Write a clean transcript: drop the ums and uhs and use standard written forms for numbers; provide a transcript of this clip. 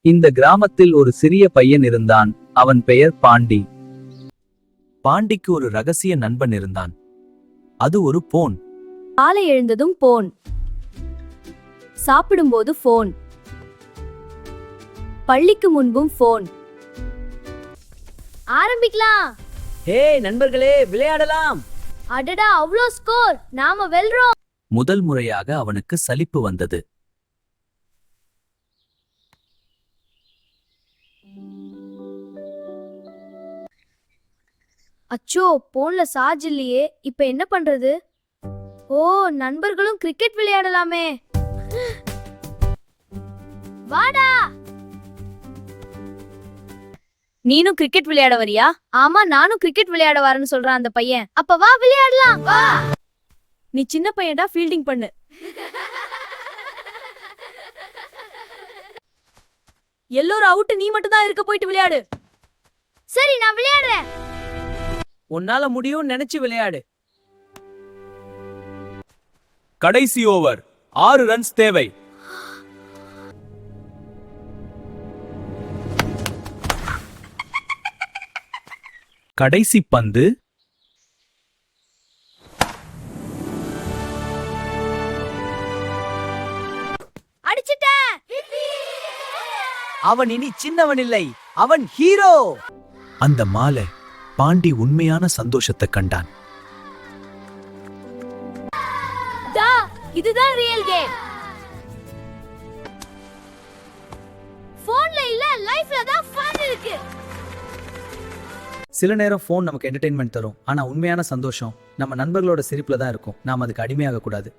இந்த கிராமத்தில் ஒரு சிறிய பையன் இருந்தான். அவன் பெயர் பாண்டி. பாண்டிக்கு ஒரு ரகசிய நண்பன் இருந்தான். அது ஒரு போன். காலை எழுந்ததும் போன், சாப்பிடும்போது போன், பள்ளிக்கு முன்பும் போன். ஆரம்பிக்கலாம். ஹே நண்பர்களே, விளையாடலாம். அடடா, அவ்ளோ ஸ்கோர்! நாம வெல்றோம். முதல் முறையாக அவனுக்கு சலிப்பு வந்தது. அச்சோ, போன்ல சார்ஜ் இல்லையே. இப்ப என்ன பண்றது? ஓ, நண்பர்களும் கிரிக்கெட் விளையாடலாமே. வாடா. நீனும் கிரிக்கெட் விளையாட வரியா? ஆமா, நானும் கிரிக்கெட் விளையாட வரேன்னு சொல்றான் அந்த பையன். அப்ப வா விளையாடலாம். வா. நீ சின்ன பையன்டா, ஃபீல்டிங் பண்ணு. எல்லோரும் அவுட், நீ மட்டும் தான் இருக்க. போயிட்டு விளையாடு. சரி, நான் விளையாடுறேன். உன்னால முடியும், நினைச்சு விளையாடு. கடைசி ஓவர், 6 ரன்ஸ் தேவை. கடைசி பந்து. அடிச்சிட்டேன். அவன் இனி சின்னவன் இல்லை, அவன் ஹீரோ. அந்த மாலை பாண்டி உண்மையான சந்தோஷத்தை கண்டான். இதுதான் ரியல் கேம். போன்ல இல்ல, லைஃப்ல தான் ஃபன் இருக்கு. சில நேரம் போன் நமக்கு என்டர்டெயின்மெண்ட் தரும், ஆனா உண்மையான சந்தோஷம் நம்ம நண்பர்களோட சிரிப்புல தான் இருக்கும். நாம் அதுக்கு அடிமையாக கூடாது.